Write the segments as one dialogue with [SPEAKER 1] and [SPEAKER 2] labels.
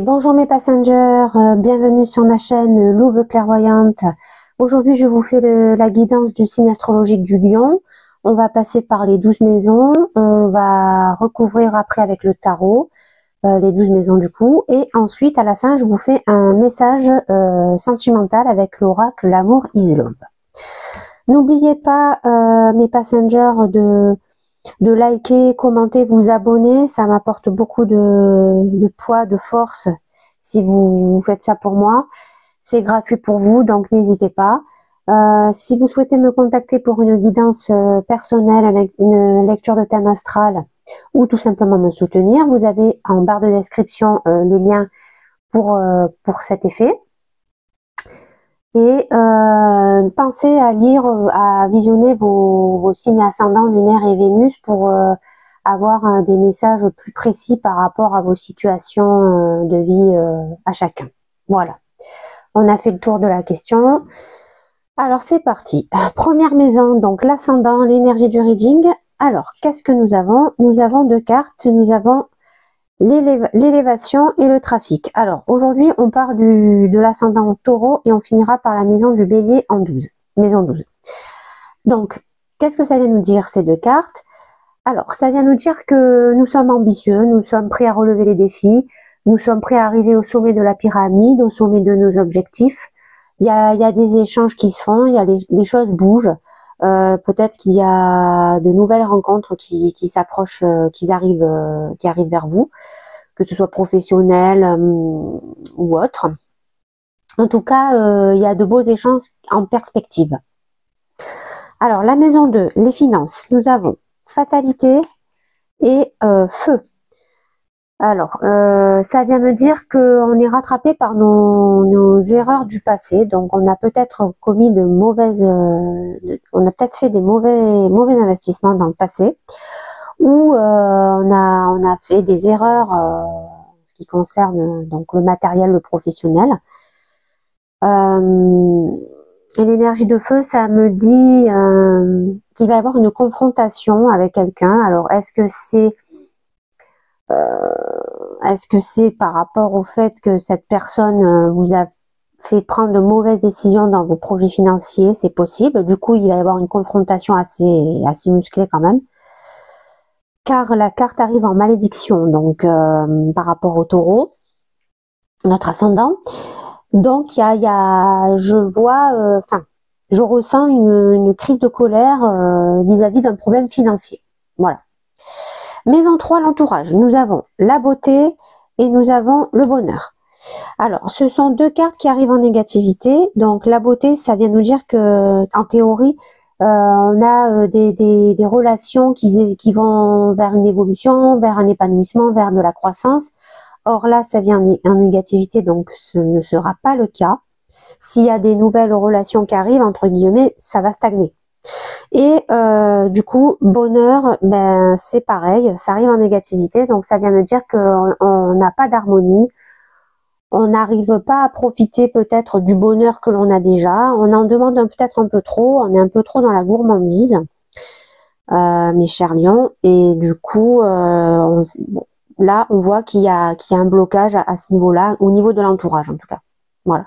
[SPEAKER 1] Bonjour mes passengers, bienvenue sur ma chaîne Louve Clairvoyante. Aujourd'hui je vous fais la guidance du signe astrologique du Lion. On va passer par les 12 maisons, on va recouvrir après avec le tarot, les 12 maisons du coup. Et ensuite à la fin je vous fais un message sentimental avec l'oracle L'amour is love. N'oubliez pas mes passengers de liker, commenter, vous abonner, ça m'apporte beaucoup de poids, de force si vous faites ça pour moi. C'est gratuit pour vous, donc n'hésitez pas. Si vous souhaitez me contacter pour une guidance personnelle avec une lecture de thème astral ou tout simplement me soutenir, vous avez en barre de description le lien pour cet effet. Et pensez à lire, à visionner vos signes ascendants, lunaire et Vénus pour avoir des messages plus précis par rapport à vos situations de vie à chacun. Voilà, on a fait le tour de la question. Alors c'est parti. Première maison, donc l'ascendant, l'énergie du reading. Alors, qu'est-ce que nous avons? Nous avons deux cartes, nous avons l'élévation et le trafic. Alors aujourd'hui on part de l'ascendant taureau et on finira par la maison du bélier en 12, maison 12. Donc qu'est-ce que ça vient nous dire ces deux cartes? Alors ça vient nous dire que nous sommes ambitieux, nous sommes prêts à relever les défis, nous sommes prêts à arriver au sommet de la pyramide, au sommet de nos objectifs. Il y a des échanges qui se font, les choses bougent. Peut-être qu'il y a de nouvelles rencontres qui s'approchent, qui arrivent vers vous, que ce soit professionnel ou autre. En tout cas, il y a de beaux échanges en perspective. Alors, la maison 2, les finances, nous avons fatalité et feu. Alors, ça vient me dire qu'on est rattrapé par nos erreurs du passé. Donc, on a peut-être commis on a peut-être fait des mauvais investissements dans le passé, ou on a fait des erreurs en ce qui concerne donc le matériel, le professionnel. Et l'énergie de feu, ça me dit qu'il va y avoir une confrontation avec quelqu'un. Alors, est-ce que c'est par rapport au fait que cette personne vous a fait prendre de mauvaises décisions dans vos projets financiers? C'est possible. Du coup, il va y avoir une confrontation assez musclée quand même. Car la carte arrive en malédiction, donc par rapport au taureau, notre ascendant. Donc, je ressens une crise de colère vis-à-vis d'un problème financier. Voilà. Maison 3, l'entourage. Nous avons la beauté et nous avons le bonheur. Alors, ce sont deux cartes qui arrivent en négativité. Donc, la beauté, ça vient nous dire que, en théorie, on a des relations qui vont vers une évolution, vers un épanouissement, vers de la croissance. Or là, ça vient en négativité, donc ce ne sera pas le cas. S'il y a des nouvelles relations qui arrivent, entre guillemets, ça va stagner. Et du coup, bonheur, ben c'est pareil, ça arrive en négativité, donc ça vient me dire qu'on n'a pas d'harmonie, on n'arrive pas à profiter peut-être du bonheur que l'on a déjà, on en demande peut-être un peu trop, on est un peu trop dans la gourmandise, mes chers lions, et du coup, là, on voit qu'il y a un blocage à ce niveau-là, au niveau de l'entourage en tout cas. Voilà.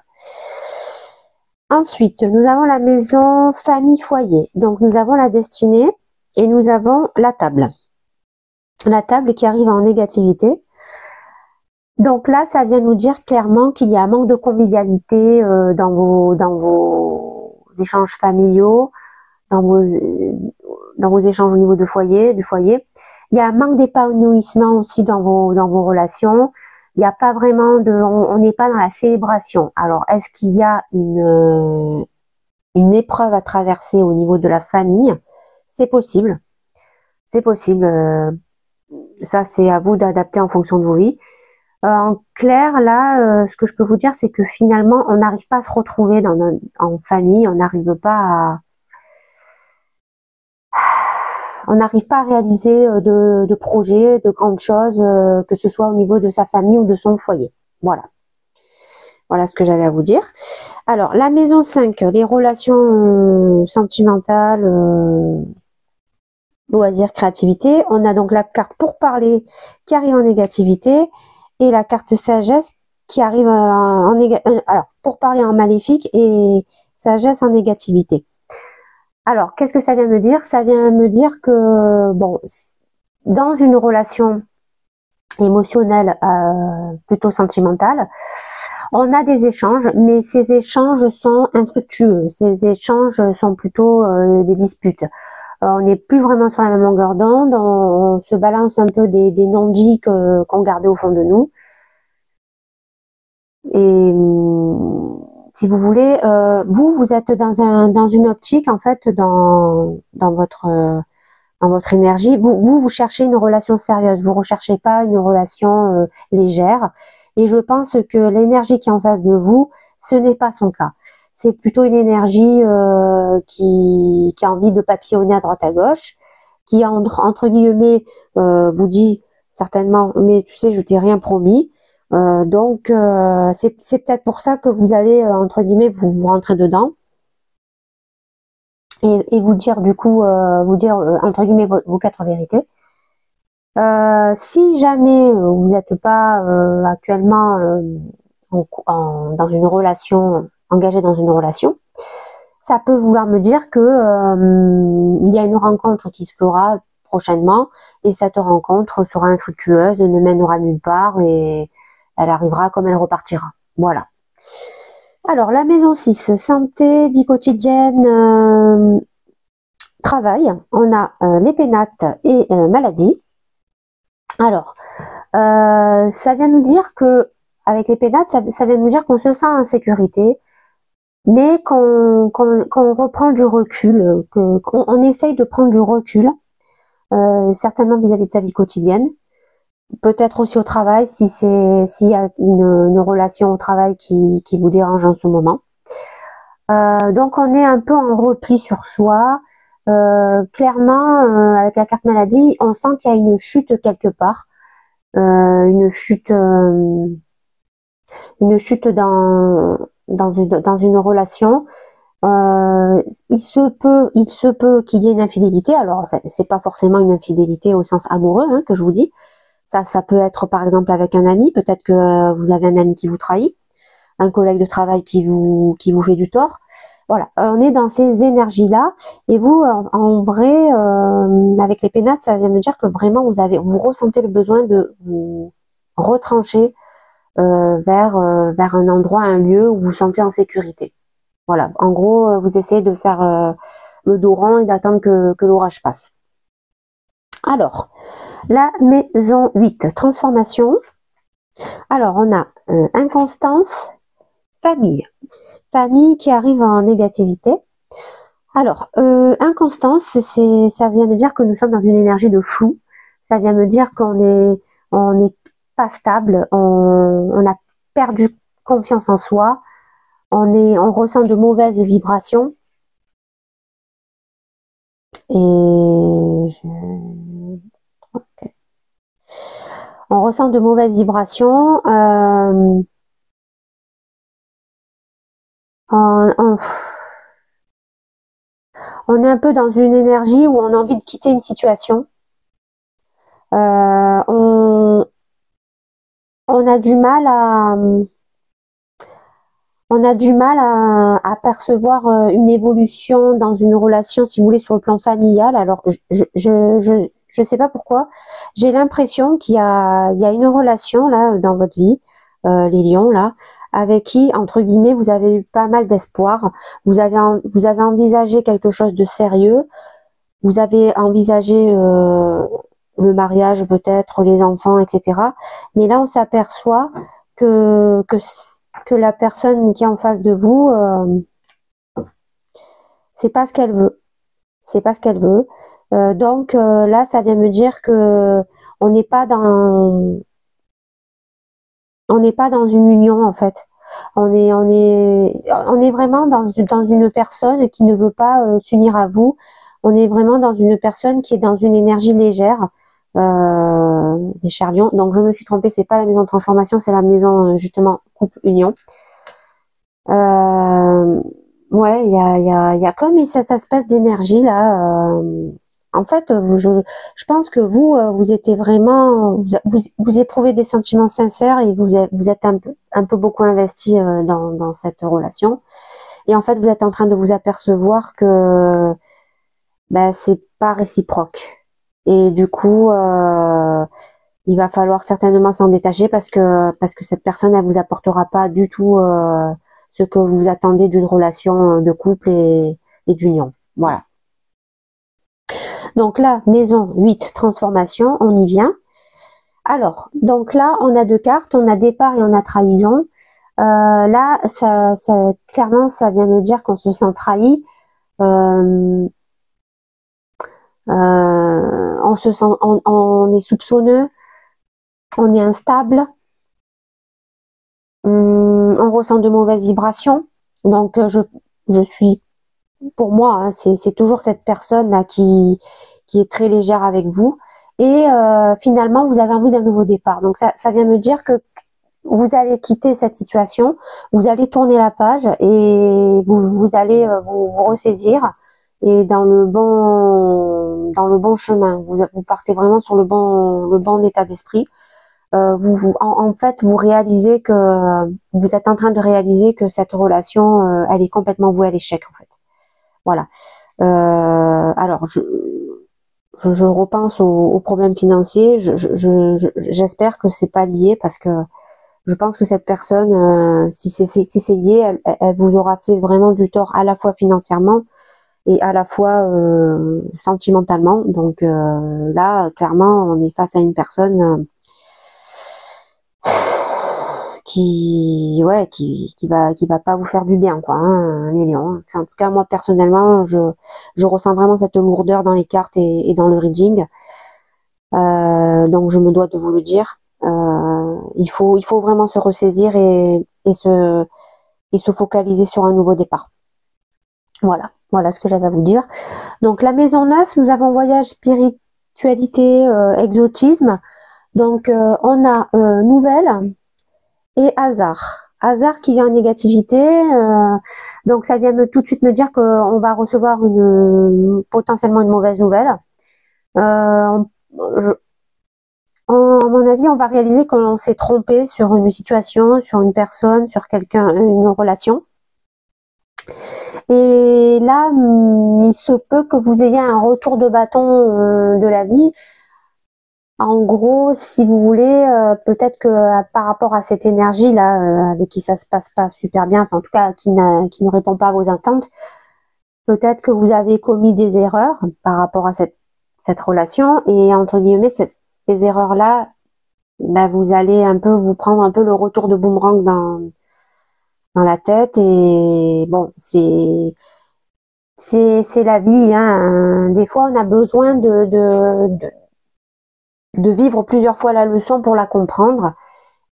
[SPEAKER 1] Ensuite, nous avons la maison famille-foyer. Donc, nous avons la destinée et nous avons la table. La table qui arrive en négativité. Donc là, ça vient nous dire clairement qu'il y a un manque de convivialité dans vos échanges familiaux, dans vos échanges au niveau du foyer. Il y a un manque d'épanouissement aussi dans vos relations. Il n'y a pas vraiment on n'est pas dans la célébration. Alors, est-ce qu'il y a une épreuve à traverser au niveau de la famille? C'est possible. C'est possible. Ça, c'est à vous d'adapter en fonction de vos vies. En clair, là, ce que je peux vous dire, c'est que finalement, on n'arrive pas à se retrouver en famille. On n'arrive pas à réaliser de projets, de grandes choses, que ce soit au niveau de sa famille ou de son foyer. Voilà. Voilà ce que j'avais à vous dire. Alors, la maison 5, les relations sentimentales, loisirs, créativité. On a donc la carte pour parler qui arrive en négativité et la carte sagesse qui arrive alors, pour parler en maléfique et sagesse en négativité. Alors, qu'est-ce que ça vient me dire? Ça vient me dire que, bon, dans une relation émotionnelle, plutôt sentimentale, on a des échanges, mais ces échanges sont infructueux. Ces échanges sont plutôt des disputes. On n'est plus vraiment sur la même longueur d'onde, on se balance un peu des non-dits qu'on gardait au fond de nous. Et si vous voulez, vous êtes dans une optique, en fait, dans votre énergie. Vous cherchez une relation sérieuse, vous recherchez pas une relation légère. Et je pense que l'énergie qui est en face de vous, ce n'est pas son cas. C'est plutôt une énergie qui a envie de papillonner à droite à gauche, qui entre guillemets vous dit certainement, mais tu sais, je t'ai rien promis. Donc c'est peut-être pour ça que vous allez entre guillemets vous rentrer dedans et vous dire du coup vous dire entre guillemets vos quatre vérités. Si jamais vous n'êtes pas actuellement dans une relation, engagé dans une relation, ça peut vouloir me dire que il y a une rencontre qui se fera prochainement et cette rencontre sera infructueuse, ne mènera nulle part et elle arrivera comme elle repartira. Voilà. Alors, la maison 6, santé, vie quotidienne, travail. On a les pénates et maladie. Alors, ça vient nous dire que, avec les pénates, ça vient nous dire qu'on se sent en sécurité, mais qu'on reprend du recul, qu'on essaye de prendre du recul, certainement vis-à-vis de sa vie quotidienne. Peut-être aussi au travail, s'il y a une relation au travail qui vous dérange en ce moment. Donc on est un peu en repli sur soi. Clairement, avec la carte maladie, on sent qu'il y a une chute quelque part. Une chute dans une relation. Il se peut qu'il y ait une infidélité. Alors, c'est pas forcément une infidélité au sens amoureux, hein, que je vous dis. Ça peut être par exemple avec un ami. Peut-être que vous avez un ami qui vous trahit, un collègue de travail qui vous fait du tort. Voilà, on est dans ces énergies-là. Et vous, en vrai, avec les pénates, ça vient me dire que vraiment vous ressentez le besoin de vous retrancher vers un endroit, un lieu où vous vous sentez en sécurité. Voilà, en gros, vous essayez de faire le dos rond et d'attendre que l'orage passe. Alors, la maison 8, transformation. Alors, on a inconstance, famille. Famille qui arrive en négativité. Alors, inconstance, ça vient me dire que nous sommes dans une énergie de flou. Ça vient me dire on est pas stable, on a perdu confiance en soi, on ressent de mauvaises vibrations. On ressent de mauvaises vibrations. On est un peu dans une énergie où on a envie de quitter une situation. On a du mal à percevoir une évolution dans une relation, si vous voulez, sur le plan familial. Alors, je sais pas pourquoi. J'ai l'impression qu'il y a une relation là dans votre vie, les lions là, avec qui, entre guillemets, vous avez eu pas mal d'espoir. Vous avez envisagé quelque chose de sérieux. Vous avez envisagé le mariage, peut-être les enfants, etc. Mais là, on s'aperçoit que la personne qui est en face de vous, c'est pas ce qu'elle veut. C'est pas ce qu'elle veut. Donc là, ça vient me dire que on n'est pas dans une union en fait. On est vraiment dans une personne qui ne veut pas s'unir à vous. On est vraiment dans une personne qui est dans une énergie légère. Les chers lions. Donc je me suis trompée, c'est pas la maison de transformation, c'est la maison justement couple union. Ouais, il y a comme cette espèce d'énergie là En fait, je pense que vous étiez vraiment, vous éprouvez des sentiments sincères et vous êtes un peu beaucoup investi dans cette relation. Et en fait, vous êtes en train de vous apercevoir que ben, c'est pas réciproque. Et du coup, il va falloir certainement s'en détacher parce que cette personne, elle vous apportera pas du tout ce que vous attendez d'une relation de couple et d'union. Voilà. Donc là, maison 8, transformation, on y vient. Alors, donc là, on a deux cartes, on a départ et on a trahison. Là, clairement, ça vient me dire qu'on se sent trahi. Euh, on se sent, on est soupçonneux, on est instable, on ressent de mauvaises vibrations. Donc, je suis, pour moi, hein, c'est toujours cette personne là qui est très légère avec vous. Et finalement, vous avez envie d'un nouveau départ. Donc, ça vient me dire que vous allez quitter cette situation, vous allez tourner la page et vous allez vous ressaisir et dans le bon chemin. Vous partez vraiment sur le bon état d'esprit. En fait, vous réalisez que vous êtes en train de réaliser que cette relation, elle est complètement vouée à l'échec en fait. Voilà. Alors, je repense aux problèmes financiers. J'espère que c'est pas lié parce que je pense que cette personne, si c'est lié, elle vous aura fait vraiment du tort à la fois financièrement et à la fois sentimentalement. Donc là, clairement, on est face à une personne qui va pas vous faire du bien, quoi, hein, les lions. Enfin, en tout cas, moi personnellement, je ressens vraiment cette lourdeur dans les cartes et dans le reading. Donc je me dois de vous le dire. Il faut vraiment se ressaisir et se focaliser sur un nouveau départ. Voilà, voilà ce que j'avais à vous dire. Donc la maison 9, nous avons voyage, spiritualité, exotisme. Donc on a nouvelle et hasard. Hasard qui vient en négativité. Donc ça vient tout de suite me dire qu'on va recevoir potentiellement une mauvaise nouvelle. Je, à mon avis, on va réaliser qu'on s'est trompé sur une situation, sur une personne, sur quelqu'un, une relation. Et là, il se peut que vous ayez un retour de bâton de la vie. En gros, si vous voulez, peut-être que par rapport à cette énergie-là, avec qui ça se passe pas super bien, enfin, en tout cas qui ne répond pas à vos attentes, peut-être que vous avez commis des erreurs par rapport à cette relation. Et entre guillemets, ces erreurs-là, ben, vous allez un peu vous prendre un peu le retour de boomerang dans la tête. Et bon, c'est la vie, hein. Des fois, on a besoin de vivre plusieurs fois la leçon pour la comprendre.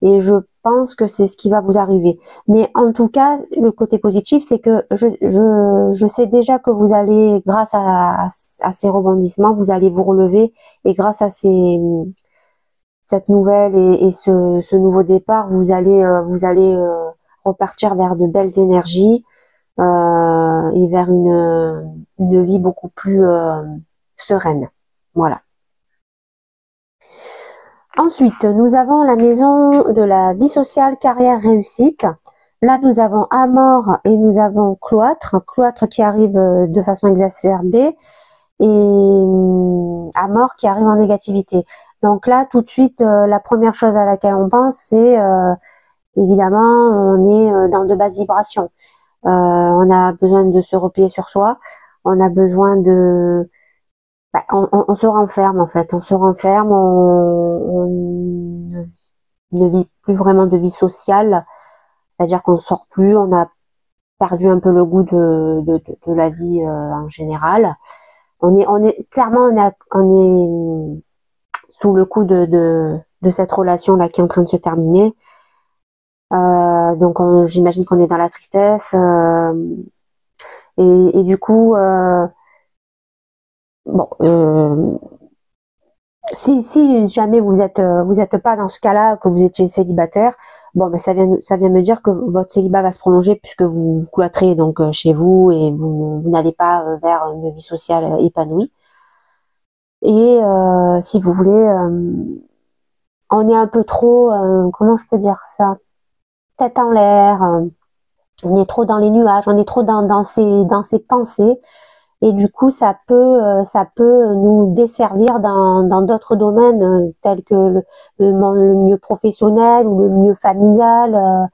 [SPEAKER 1] Et je pense que c'est ce qui va vous arriver. Mais en tout cas, le côté positif, c'est que je sais déjà que vous allez, grâce à ces rebondissements, vous allez vous relever. Et grâce à cette nouvelle et ce nouveau départ, vous allez repartir vers de belles énergies et vers une vie beaucoup plus sereine. Voilà. Ensuite, nous avons la maison de la vie sociale, carrière, réussite. Là, nous avons Amour et nous avons Cloître. Cloître qui arrive de façon exacerbée et Amour qui arrive en négativité. Donc là, tout de suite, la première chose à laquelle on pense, c'est évidemment, on est dans de basses vibrations. On a besoin de se replier sur soi. On a besoin de on se renferme en fait, on se renferme, on ne vit plus vraiment de vie sociale, c'est-à-dire qu'on ne sort plus, on a perdu un peu le goût de la vie en général. On est clairement on est sous le coup de cette relation là qui est en train de se terminer. Donc j'imagine qu'on est dans la tristesse et du coup bon si jamais vous êtes pas dans ce cas-là, que vous étiez célibataire, bon, ben ça vient me dire que votre célibat va se prolonger puisque vous cloîtrez donc chez vous et vous n'allez pas vers une vie sociale épanouie. Et si vous voulez, on est un peu trop, comment je peux dire ça, tête en l'air, on est trop dans les nuages, on est trop dans ses pensées. Et du coup, ça peut nous desservir dans d'autres domaines tels que le milieu professionnel ou le milieu familial,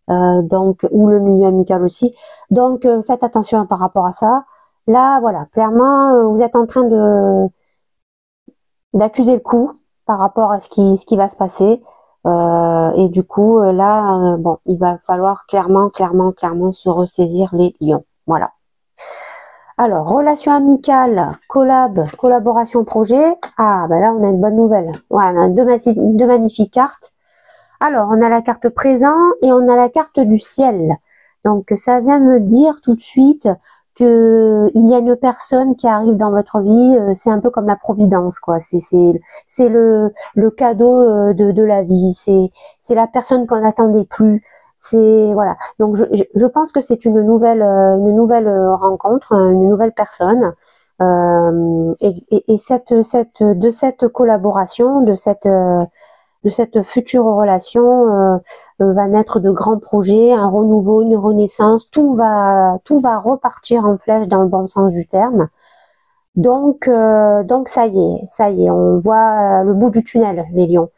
[SPEAKER 1] donc ou le milieu amical aussi. Donc, faites attention par rapport à ça. Là, voilà, clairement, vous êtes en train d'accuser le coup par rapport à ce qui va se passer. Et du coup, là, bon, il va falloir clairement se ressaisir les lions. Voilà. Alors, relation amicale, collaboration projet. Ah, ben là, on a une bonne nouvelle. Ouais, on a deux magnifiques cartes. Alors, on a la carte présent et on a la carte du ciel. Donc, ça vient me dire tout de suite que il y a une personne qui arrive dans votre vie. C'est un peu comme la providence, quoi. C'est le cadeau de la vie. C'est la personne qu'on n'attendait plus. C'est voilà. Donc, je pense que c'est une nouvelle rencontre, hein, une nouvelle personne. Et de cette collaboration, de cette future relation va naître de grands projets, un renouveau, une renaissance, tout va repartir en flèche dans le bon sens du terme. Donc ça y est, on voit le bout du tunnel, les lions.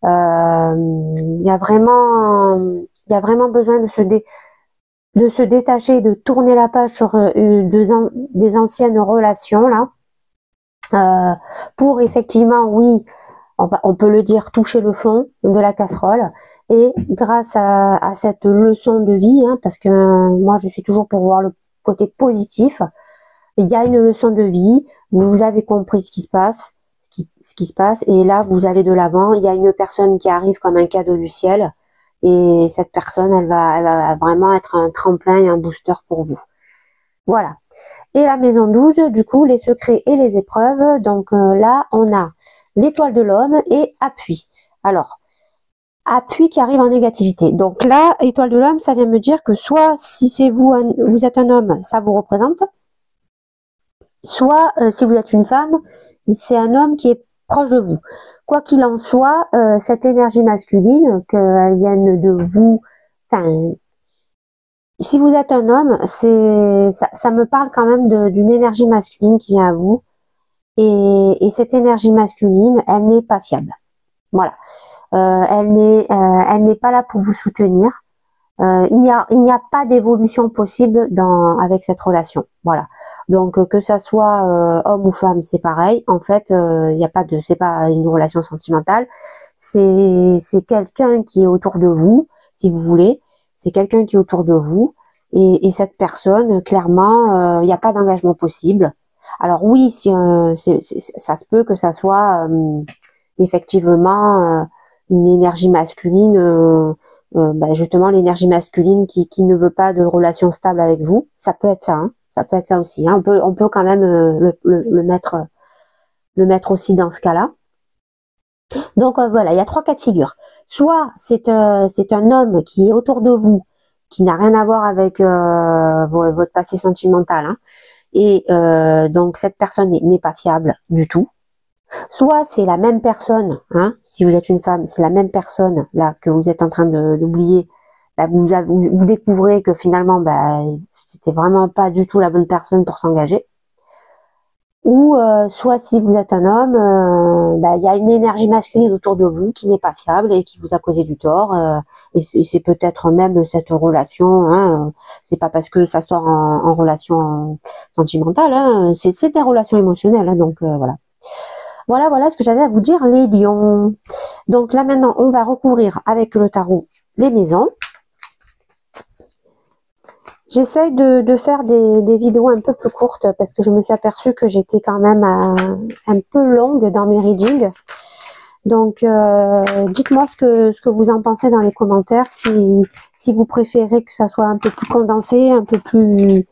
[SPEAKER 1] Il y a vraiment besoin de se détacher, de tourner la page sur des anciennes relations là, pour effectivement, oui, on peut le dire, toucher le fond de la casserole. Et grâce à cette leçon de vie, hein, parce que moi je suis toujours pour voir le côté positif, il y a une leçon de vie, vous avez compris ce qui se passe, ce qui se passe, et là vous allez de l'avant. Il y a une personne qui arrive comme un cadeau du ciel, et cette personne, elle va vraiment être un tremplin et un booster pour vous. Voilà. Et la maison 12, du coup, les secrets et les épreuves. Donc là, on a l'étoile de l'homme et appui. Alors, appui qui arrive en négativité. Donc là, étoile de l'homme, ça vient me dire que soit si c'est vous, vous êtes un homme, ça vous représente, soit si vous êtes une femme, c'est un homme qui est proche de vous. Quoi qu'il en soit, cette énergie masculine, qu'elle vienne de vous, enfin, si vous êtes un homme, ça me parle quand même d'une énergie masculine qui vient à vous. Et cette énergie masculine, elle n'est pas fiable. Voilà. Elle n'est pas là pour vous soutenir. Il n'y a pas d'évolution possible avec cette relation. Voilà. Donc que ça soit homme ou femme, c'est pareil. En fait, il n'y a pas c'est pas une relation sentimentale. C'est quelqu'un qui est autour de vous, si vous voulez. C'est quelqu'un qui est autour de vous. Et cette personne, clairement, il n'y a pas d'engagement possible. Alors oui, si ça se peut que ça soit effectivement une énergie masculine. Justement l'énergie masculine qui ne veut pas de relation stable avec vous, ça peut être ça, hein, ça peut être ça aussi, hein. On peut quand même le mettre aussi dans ce cas-là. Donc voilà, il y a trois cas de figure. Soit c'est un homme qui est autour de vous, qui n'a rien à voir avec votre passé sentimental, hein, et donc cette personne n'est pas fiable du tout. Soit c'est la même personne, hein, si vous êtes une femme, c'est la même personne là que vous êtes en train d'oublier. Bah, vous découvrez que finalement, bah, c'était vraiment pas du tout la bonne personne pour s'engager. Ou soit si vous êtes un homme, bah, il y a une énergie masculine autour de vous qui n'est pas fiable et qui vous a causé du tort. Et c'est peut-être même cette relation, hein, c'est pas parce que ça sort en relation sentimentale, hein, c'est des relations émotionnelles, hein, donc voilà. Voilà ce que j'avais à vous dire, les lions. Donc là maintenant, on va recouvrir avec le tarot les maisons. J'essaye de faire des vidéos un peu plus courtes parce que je me suis aperçue que j'étais quand même un peu longue dans mes readings. Donc dites-moi ce que vous en pensez dans les commentaires, si vous préférez que ça soit un peu plus condensé, un peu plus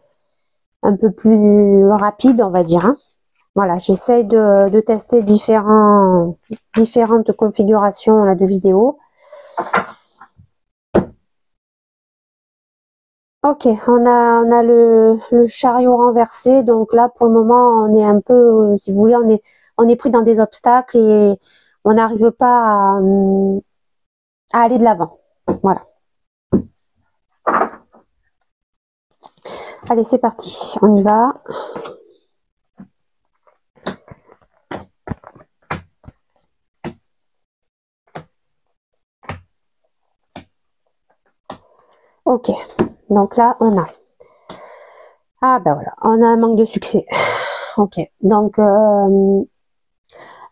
[SPEAKER 1] rapide, on va dire, hein. Voilà, j'essaye de tester différentes configurations là, de vidéos. Ok, on a le chariot renversé. Donc là, pour le moment, on est un peu, si vous voulez, on est pris dans des obstacles et on n'arrive pas à aller de l'avant. Voilà. Allez, c'est parti, on y va. Ok, donc là, on a... Ah ben voilà, on a un manque de succès. Ok, donc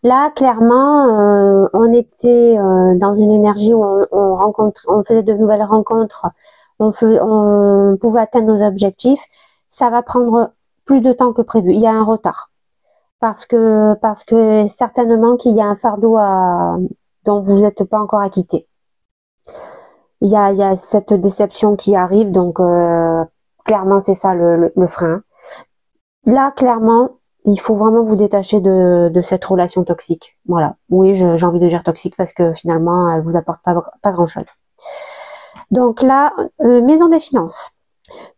[SPEAKER 1] là, clairement, on était dans une énergie où on faisait de nouvelles rencontres, on pouvait atteindre nos objectifs. Ça va prendre plus de temps que prévu. Il y a un retard parce que certainement qu'il y a un fardeau dont vous n'êtes pas encore acquitté. Il y a cette déception qui arrive, donc clairement c'est ça le frein. Là, clairement, il faut vraiment vous détacher de cette relation toxique. Voilà. Oui, j'ai envie de dire toxique parce que finalement, elle vous apporte pas grand-chose. Donc là, maison des finances.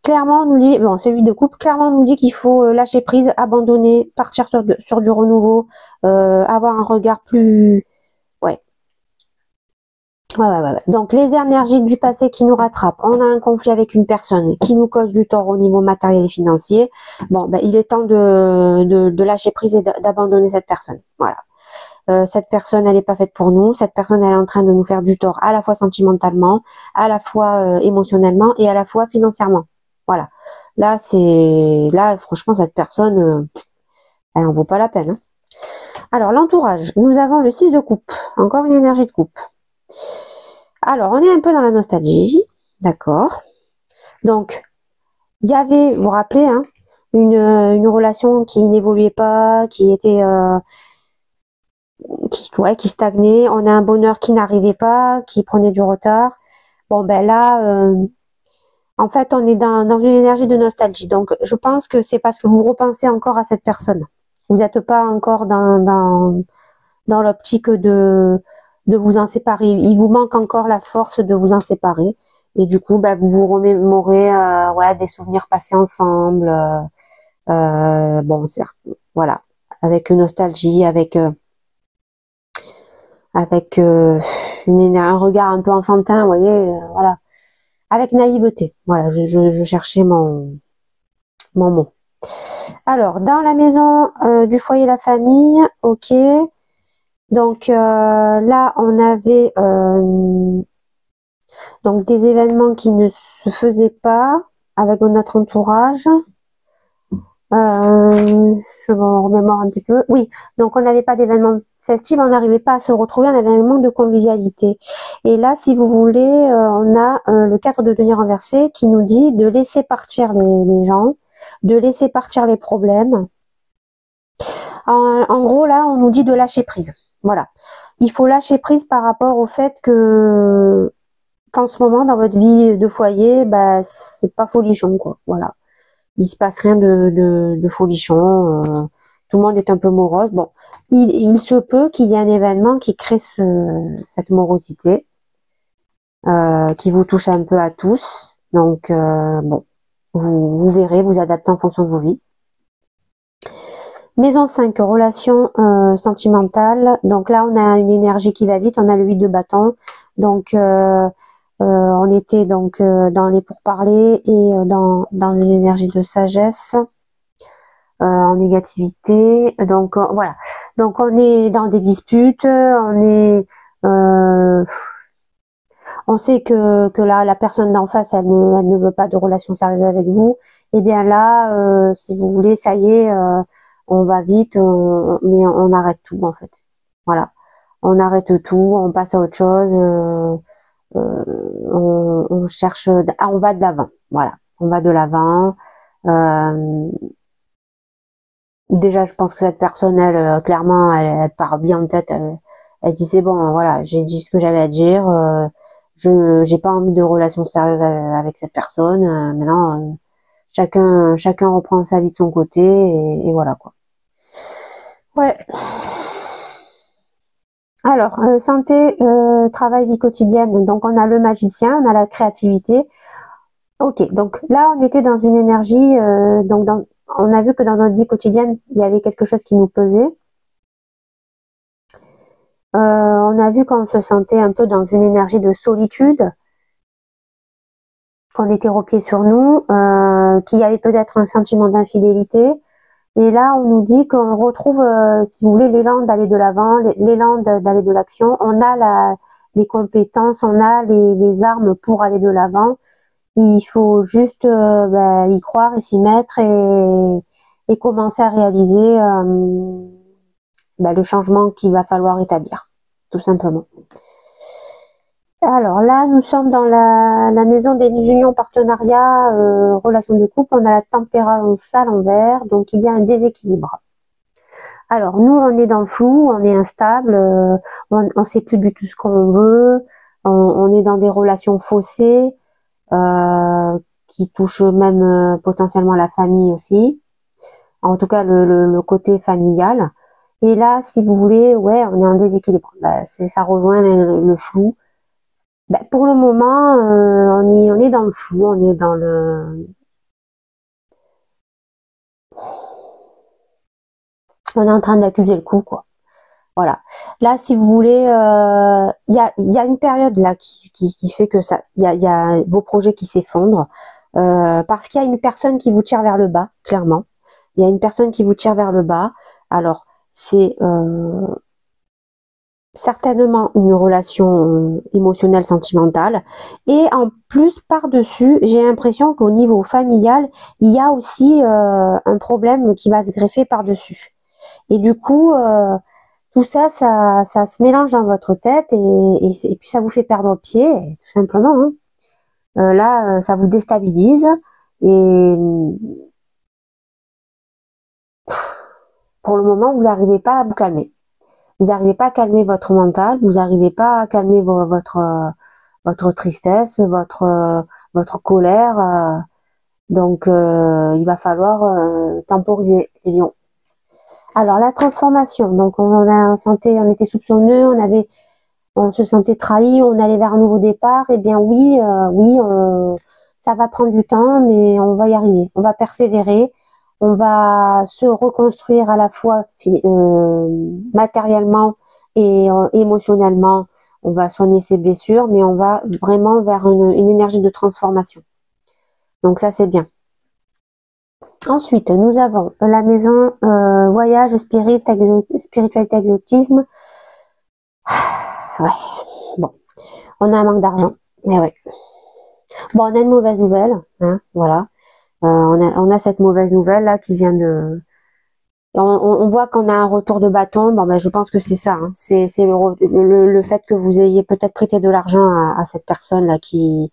[SPEAKER 1] Clairement, on nous dit, bon, c'est lui de couple, clairement, on nous dit qu'il faut lâcher prise, abandonner, partir sur du renouveau, avoir un regard plus... Ouais. Ouais. Donc, les énergies du passé qui nous rattrapent. On a un conflit avec une personne qui nous cause du tort au niveau matériel et financier. Bon, ben, il est temps de lâcher prise et d'abandonner cette personne. Voilà. Cette personne, elle n'est pas faite pour nous. Cette personne, elle est en train de nous faire du tort à la fois sentimentalement, à la fois émotionnellement et à la fois financièrement. Voilà. Là, franchement, cette personne, elle en vaut pas la peine. Hein. Alors, l'entourage. Nous avons le 6 de coupe. Encore une énergie de coupe. Alors, on est un peu dans la nostalgie. D'accord. Donc, il y avait, vous vous rappelez, hein, une relation qui n'évoluait pas, qui était... qui stagnait, on a un bonheur qui n'arrivait pas, qui prenait du retard. Bon ben là, en fait, on est dans une énergie de nostalgie. Donc, je pense que c'est parce que vous repensez encore à cette personne. Vous n'êtes pas encore dans l'optique de vous en séparer. Il vous manque encore la force de vous en séparer. Et du coup, ben, vous vous remémorez des souvenirs passés ensemble. Bon, certes, voilà, avec nostalgie, avec un regard un peu enfantin, vous voyez, voilà, avec naïveté. Voilà, je cherchais mon mot. Alors, dans la maison du foyer la famille, ok. Donc là, on avait donc des événements qui ne se faisaient pas avec notre entourage. Je me remémore un petit peu. Oui, donc on n'avait pas d'événements festifs, on n'arrivait pas à se retrouver, on avait un manque de convivialité. Et là, si vous voulez, on a le 4 de denier renversé qui nous dit de laisser partir les gens, de laisser partir les problèmes. En gros, là, on nous dit de lâcher prise. Voilà. Il faut lâcher prise par rapport au fait qu'en ce moment, dans votre vie de foyer, bah, c'est pas folichon, quoi. Voilà. Il se passe rien de folichon. Tout le monde est un peu morose. Bon, il se peut qu'il y ait un événement qui crée cette morosité, qui vous touche un peu à tous. Donc, bon, vous verrez, vous adaptez en fonction de vos vies. Maison 5, relation sentimentale. Donc là, on a une énergie qui va vite. On a le 8 de bâton. Donc, on était donc dans les pourparlers et dans une énergie de sagesse, en négativité. Donc voilà. Donc on est dans des disputes. On sait que la personne d'en face, elle ne veut pas de relation sérieuse avec vous. Et bien là, si vous voulez, ça y est, on va vite, mais on arrête tout en fait. Voilà. On arrête tout, on passe à autre chose. On cherche, on va de l'avant, voilà, on va de l'avant. Déjà, je pense que cette personne, elle, clairement, elle part bien en tête. Elle disait bon, voilà, j'ai dit ce que j'avais à dire. J'ai pas envie de relation sérieuse avec cette personne. Maintenant, chacun reprend sa vie de son côté et voilà quoi. Ouais. Alors, santé, travail, vie quotidienne. Donc, on a le magicien, on a la créativité. Ok, donc là, on était dans une énergie, on a vu que dans notre vie quotidienne, il y avait quelque chose qui nous pesait. On a vu qu'on se sentait un peu dans une énergie de solitude, qu'on était replié sur nous, qu'il y avait peut-être un sentiment d'infidélité. Et là, on nous dit qu'on retrouve, si vous voulez, l'élan d'aller de l'avant, l'élan d'aller de l'action. On a les compétences, on a les armes pour aller de l'avant. Il faut juste y croire et s'y mettre et commencer à réaliser le changement qu'il va falloir établir, tout simplement. Alors là, nous sommes dans la maison des unions, partenariats, relations de couple. On a la tempérance à l'envers, donc il y a un déséquilibre. Alors nous, on est dans le flou, on est instable, on ne sait plus du tout ce qu'on veut, on est dans des relations faussées qui touchent même potentiellement la famille aussi, en tout cas le côté familial. Et là, si vous voulez, ouais, on est en déséquilibre. Ça rejoint le flou. Pour le moment, on est dans le flou, on est dans on est en train d'accuser le coup, quoi. Voilà. Là, si vous voulez, il y a une période là qui fait que ça, il y a vos projets qui s'effondrent parce qu'il y a une personne qui vous tire vers le bas, clairement. Il y a une personne qui vous tire vers le bas. Alors, c'est certainement une relation émotionnelle, sentimentale. Et en plus, par-dessus, j'ai l'impression qu'au niveau familial, il y a aussi un problème qui va se greffer par-dessus. Et du coup, tout ça, ça se mélange dans votre tête et puis ça vous fait perdre pied, tout simplement. Hein. Là, ça vous déstabilise et pour le moment, vous n'arrivez pas à vous calmer. Vous n'arrivez pas à calmer votre mental, vous n'arrivez pas à calmer votre tristesse, votre colère. Donc, il va falloir temporiser les lions. Alors, la transformation. Donc, on était soupçonneux, on se sentait trahi, on allait vers un nouveau départ. Eh bien, oui, ça va prendre du temps, mais on va y arriver. On va persévérer. On va se reconstruire à la fois matériellement et émotionnellement. On va soigner ses blessures, mais on va vraiment vers une énergie de transformation. Donc ça, c'est bien. Ensuite, nous avons la maison voyage, spiritualité, exotisme. Ouais, bon, on a un manque d'argent. Mais ouais. Bon, on a une mauvaise nouvelle, hein, voilà. On a cette mauvaise nouvelle là qui vient de. On voit qu'on a un retour de bâton. Bon, je pense que c'est ça. Hein. C'est le fait que vous ayez peut-être prêté de l'argent à cette personne là qui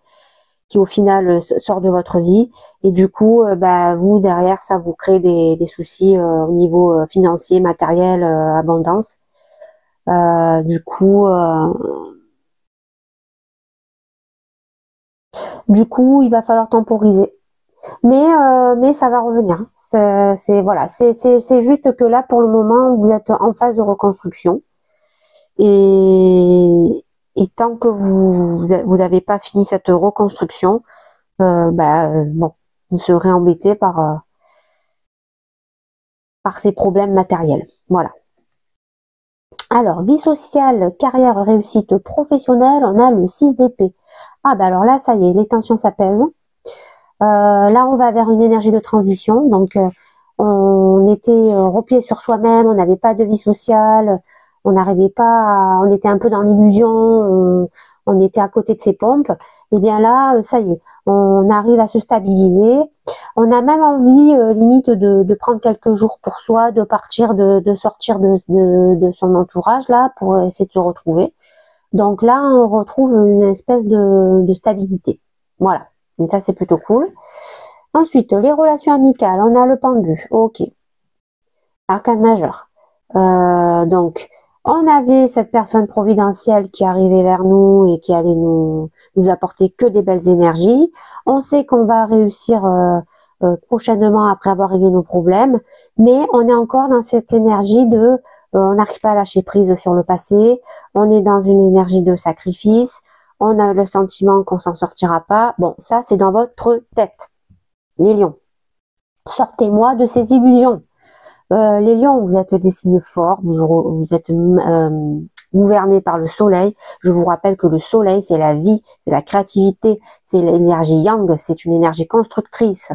[SPEAKER 1] au final sort de votre vie et du coup, vous derrière ça vous crée des soucis au niveau financier, matériel, abondance. Du coup, il va falloir temporiser. Mais ça va revenir. Voilà, c'est juste que là, pour le moment, vous êtes en phase de reconstruction. Et tant que vous avez pas fini cette reconstruction, bon, vous serez embêté par ces problèmes matériels. Voilà. Alors, vie sociale, carrière, réussite professionnelle, on a le 6 d'épée. Ah, alors là, ça y est, les tensions s'apaisent. Là, on va vers une énergie de transition. Donc, on était replié sur soi-même, on n'avait pas de vie sociale, on n'arrivait pas, on était un peu dans l'illusion, on était à côté de ses pompes. Et bien là, ça y est, on arrive à se stabiliser. On a même envie, limite, de prendre quelques jours pour soi, de partir, de sortir de son entourage là pour essayer de se retrouver. Donc là, on retrouve une espèce de stabilité. Voilà. Donc ça, c'est plutôt cool. Ensuite, les relations amicales. On a le pendu. Ok. Arcane majeur. Donc, on avait cette personne providentielle qui arrivait vers nous et qui allait nous apporter que des belles énergies. On sait qu'on va réussir prochainement après avoir réglé nos problèmes, mais on est encore dans cette énergie de on n'arrive pas à lâcher prise sur le passé, on est dans une énergie de sacrifice, on a le sentiment qu'on s'en sortira pas. Bon, ça c'est dans votre tête. Les lions, sortez-moi de ces illusions. Les lions, vous êtes des signes forts, vous êtes gouverné par le soleil. Je vous rappelle que le soleil, c'est la vie, c'est la créativité, c'est l'énergie yang, c'est une énergie constructrice.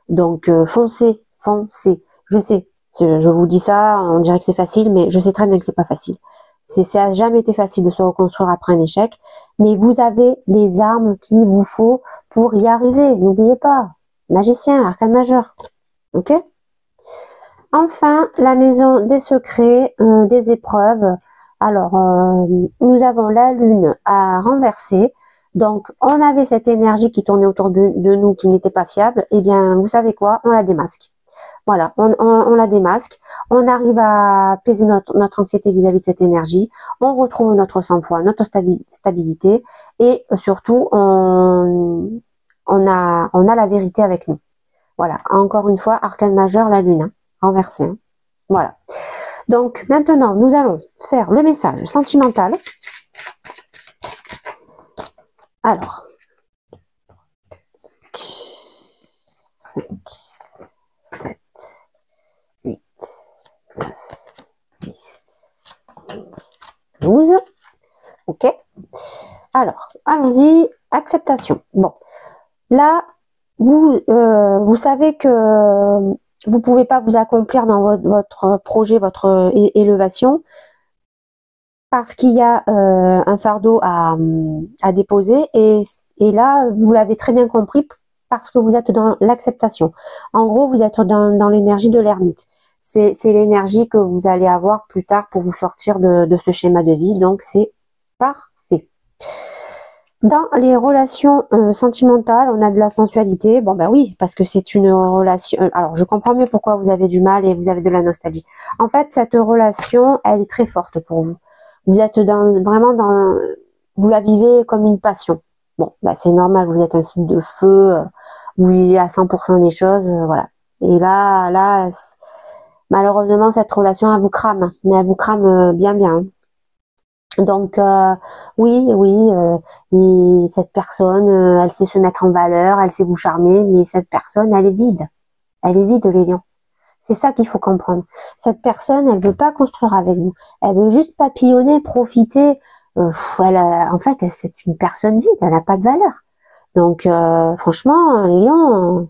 [SPEAKER 1] Donc, foncez, foncez. Je sais, je vous dis ça, on dirait que c'est facile, mais je sais très bien que c'est pas facile. Ça n'a jamais été facile de se reconstruire après un échec, mais vous avez les armes qu'il vous faut pour y arriver. N'oubliez pas, magicien, arcane majeur. Ok? Enfin, la maison des secrets, des épreuves. Alors, nous avons la lune à renverser. Donc, on avait cette énergie qui tournait autour de nous, qui n'était pas fiable. Eh bien, vous savez quoi? On la démasque. Voilà, on la démasque. On arrive à apaiser notre anxiété vis-à-vis de cette énergie. On retrouve notre sang-froid, notre stabilité. Et surtout, on a la vérité avec nous. Voilà, encore une fois, arcane majeur, la lune, hein, renversée. Hein. Voilà. Donc, maintenant, nous allons faire le message sentimental. Alors, 5, 7, 8, 9, 10, 12. Ok. Alors, allons-y. Acceptation. Bon, là, vous savez que vous pouvez pas vous accomplir dans votre projet, votre élévation, parce qu'il y a un fardeau à déposer. Et là, vous l'avez très bien compris, parce que vous êtes dans l'acceptation. En gros, vous êtes dans l'énergie de l'ermite. C'est l'énergie que vous allez avoir plus tard pour vous sortir de ce schéma de vie. Donc, c'est parfait. Dans les relations sentimentales, on a de la sensualité. Bon, ben oui, parce que c'est une relation... alors, je comprends mieux pourquoi vous avez du mal et vous avez de la nostalgie. En fait, cette relation, elle est très forte pour vous. Vous êtes vraiment dans... Vous la vivez comme une passion. Bon, ben c'est normal, vous êtes un signe de feu, vous vivez à 100% des choses, voilà. Et là, malheureusement, cette relation, elle vous crame. Mais elle vous crame bien, bien. Hein. Donc oui, et cette personne, elle sait se mettre en valeur, elle sait vous charmer, mais cette personne, elle est vide. Elle est vide, les lions. C'est ça qu'il faut comprendre. Cette personne, elle veut pas construire avec vous. Elle veut juste papillonner, profiter. En fait, c'est une personne vide, elle n'a pas de valeur. Donc franchement, les lions,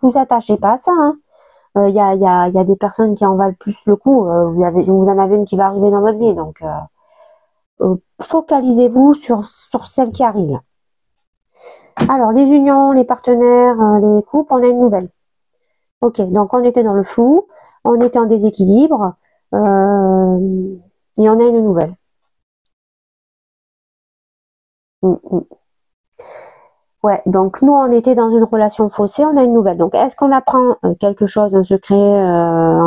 [SPEAKER 1] vous attachez pas à ça. Hein. Y a des personnes qui en valent plus le coup. Vous en avez une qui va arriver dans votre vie, donc focalisez-vous sur celles qui arrivent. Alors, les unions, les partenaires, les couples, on a une nouvelle. Ok, donc on était dans le flou, on était en déséquilibre, et on a une nouvelle. Ouais, donc nous, on était dans une relation faussée, on a une nouvelle. Donc, est-ce qu'on apprend quelque chose, un secret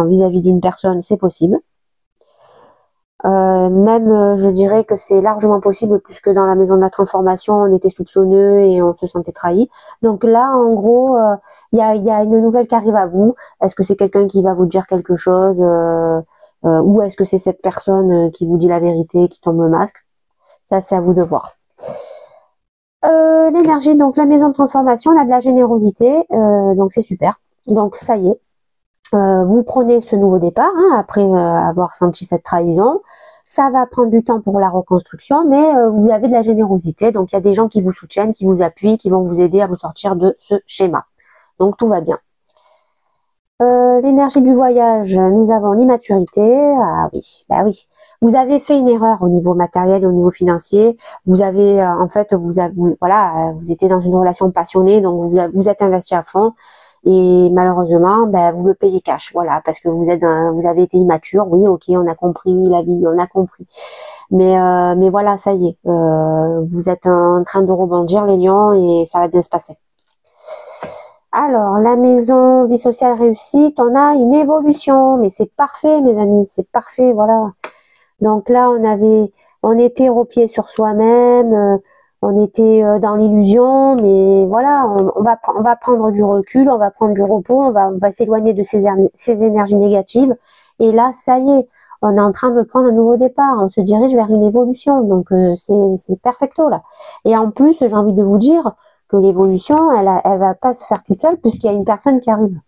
[SPEAKER 1] vis-à-vis d'une personne? C'est possible. Même, je dirais que c'est largement possible, puisque dans la maison de la transformation, on était soupçonneux et on se sentait trahi. Donc là, en gros, y a une nouvelle qui arrive à vous. Est-ce que c'est quelqu'un qui va vous dire quelque chose ou est-ce que c'est cette personne qui vous dit la vérité, qui tombe le masque? Ça, c'est à vous de voir. L'énergie, donc la maison de transformation, on a de la générosité, donc c'est super. Donc ça y est, vous prenez ce nouveau départ hein, après avoir senti cette trahison. Ça va prendre du temps pour la reconstruction, mais vous avez de la générosité. Donc, il y a des gens qui vous soutiennent, qui vous appuient, qui vont vous aider à vous sortir de ce schéma. Donc, tout va bien. L'énergie du voyage, nous avons l'immaturité. Ah oui, bah oui. Vous avez fait une erreur au niveau matériel et au niveau financier. Vous avez, en fait, voilà, vous étiez dans une relation passionnée, donc vous êtes investi à fond. Et malheureusement, ben, vous le payez cash, voilà, parce que vous avez été immature. Oui, ok, on a compris la vie, on a compris. Mais voilà, ça y est, vous êtes en train de rebondir, les lions, et ça va bien se passer. Alors, la maison vie sociale réussite, on a une évolution, mais c'est parfait, mes amis, c'est parfait, voilà. Donc là, on était replié sur soi-même, on était dans l'illusion, mais voilà, on va prendre du recul, on va prendre du repos, on va s'éloigner de ces énergies négatives. Et là, ça y est, on est en train de prendre un nouveau départ, on se dirige vers une évolution, donc c'est perfecto là. Et en plus, j'ai envie de vous dire que l'évolution, elle va pas se faire toute seule puisqu'il y a une personne qui arrive.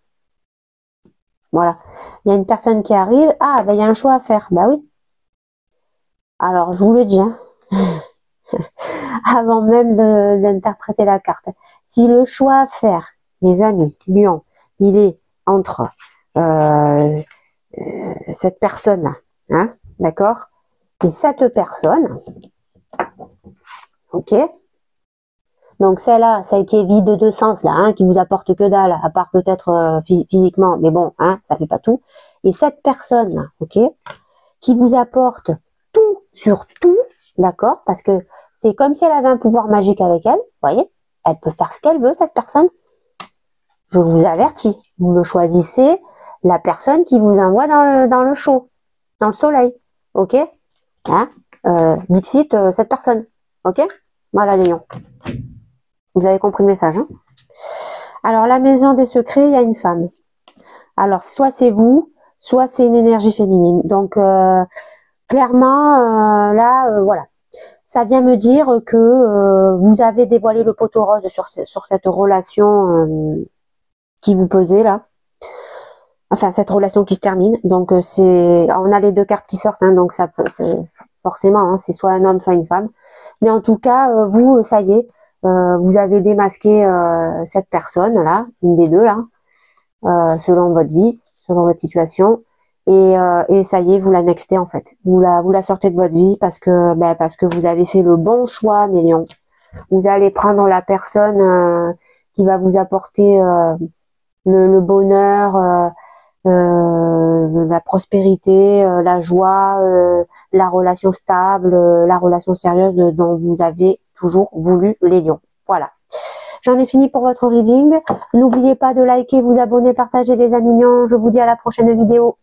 [SPEAKER 1] Voilà, il y a une personne qui arrive, ah ben il y a un choix à faire, bah oui. Alors, je vous le dis, hein, avant même d'interpréter la carte. Si le choix à faire, mes amis, Lion, il est entre cette personne-là, hein, d'accord, et cette personne, ok, donc celle-là, celle qui est vide de sens, là, hein, qui vous apporte que dalle, à part peut-être physiquement, mais bon, hein, ça fait pas tout, et cette personne-là, ok, qui vous apporte tout sur tout, d'accord, parce que c'est comme si elle avait un pouvoir magique avec elle, vous voyez, elle peut faire ce qu'elle veut, cette personne. Je vous avertis, vous le choisissez, la personne qui vous envoie dans le chaud, dans le soleil, ok, hein, Dixit, cette personne, ok, voilà les lions. Vous avez compris le message, hein. Alors, la maison des secrets, il y a une femme. Alors, soit c'est vous, soit c'est une énergie féminine. Donc, clairement, là, voilà. Ça vient me dire que vous avez dévoilé le poteau rose sur cette relation qui vous pesait, là. Enfin, cette relation qui se termine. Donc, on a les deux cartes qui sortent, hein, donc ça peut, forcément, hein, c'est soit un homme, soit une femme. Mais en tout cas, vous, ça y est, vous avez démasqué cette personne-là, une des deux, là, selon votre vie, selon votre situation. Et ça y est, vous la nextez, en fait. Vous la sortez de votre vie parce que vous avez fait le bon choix, mes lions. Vous allez prendre la personne qui va vous apporter le bonheur, la prospérité, la joie, la relation stable, la relation sérieuse dont vous avez toujours voulu, les lions. Voilà. J'en ai fini pour votre reading. N'oubliez pas de liker, vous abonner, partager les amis mignons. Je vous dis à la prochaine vidéo.